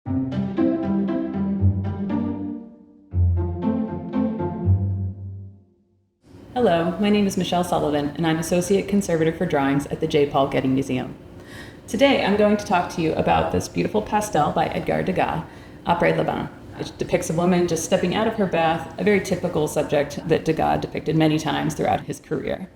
Hello, my name is Michelle Sullivan, and I'm Associate Conservator for Drawings at the J. Paul Getty Museum. Today, I'm going to talk to you about this beautiful pastel by Edgar Degas, Après le Bain. It depicts a woman just stepping out of her bath, a very typical subject that Degas depicted many times throughout his career.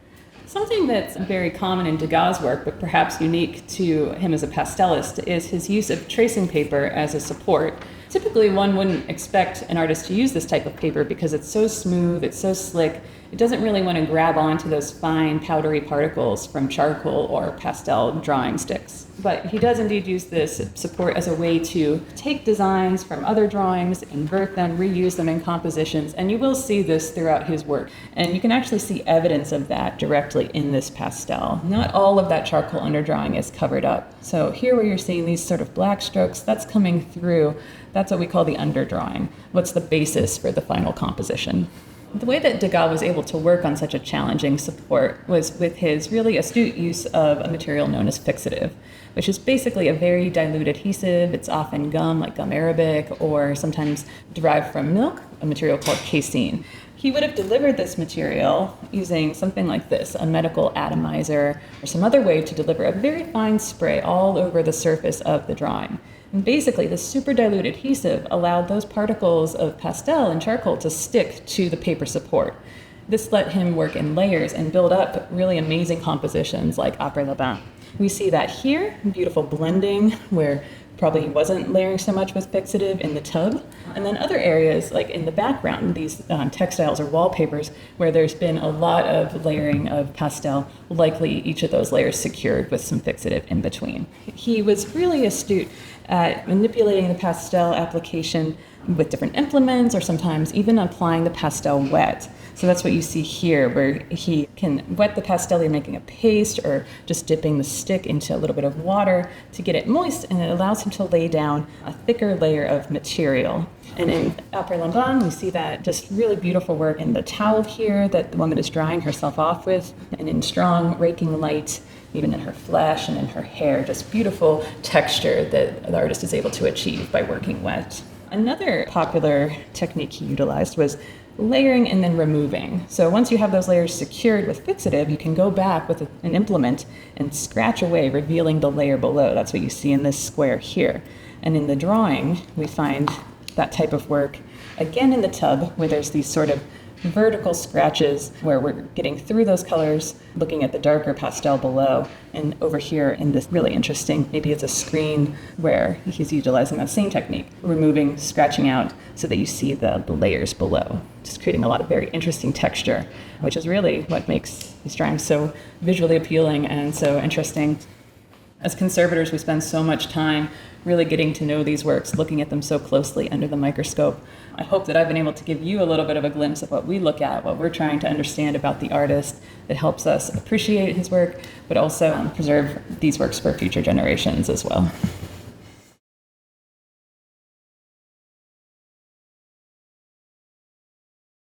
Something that's very common in Degas' work, but perhaps unique to him as a pastelist, is his use of tracing paper as a support. Typically, one wouldn't expect an artist to use this type of paper because it's so smooth, it's so slick, it doesn't really want to grab onto those fine, powdery particles from charcoal or pastel drawing sticks. But he does indeed use this support as a way to take designs from other drawings, invert them, reuse them in compositions, and you will see this throughout his work. And you can actually see evidence of that directly in this pastel. Not all of that charcoal underdrawing is covered up. So here where you're seeing these sort of black strokes, that's coming through. That's what we call the underdrawing. What's the basis for the final composition? The way that Degas was able to work on such a challenging support was with his really astute use of a material known as fixative, which is basically a very dilute adhesive. It's often gum, like gum arabic, or sometimes derived from milk, a material called casein. He would have delivered this material using something like this, a medical atomizer, or some other way to deliver a very fine spray all over the surface of the drawing. And basically, the super dilute adhesive allowed those particles of pastel and charcoal to stick to the paper support. This let him work in layers and build up really amazing compositions like Après le Bain. We see that here, beautiful blending where probably he wasn't layering so much with fixative in the tub. And then other areas, like in the background, these textiles or wallpapers, where there's been a lot of layering of pastel, likely each of those layers secured with some fixative in between. He was really astute at manipulating the pastel application with different implements, or sometimes even applying the pastel wet. So that's what you see here, where he can wet the pastel, either making a paste or just dipping the stick into a little bit of water to get it moist, and it allows him to lay down a thicker layer of material. And in Après le Bain, we see that just really beautiful work in the towel here that the woman is drying herself off with, and in strong raking light, even in her flesh and in her hair, just beautiful texture that the artist is able to achieve by working wet. Another popular technique he utilized was layering and then removing. So once you have those layers secured with fixative, you can go back with an implement and scratch away, revealing the layer below. That's what you see in this square here. And in the drawing, we find that type of work again in the tub, where there's these sort of vertical scratches where we're getting through those colors, looking at the darker pastel below, and over here in this really interesting, maybe it's a screen where he's utilizing that same technique, removing, scratching out so that you see the layers below, just creating a lot of very interesting texture, which is really what makes these drawings so visually appealing and so interesting. As conservators, we spend so much time really getting to know these works, looking at them so closely under the microscope. I hope that I've been able to give you a little bit of a glimpse of what we look at, what we're trying to understand about the artist that helps us appreciate his work, but also preserve these works for future generations as well.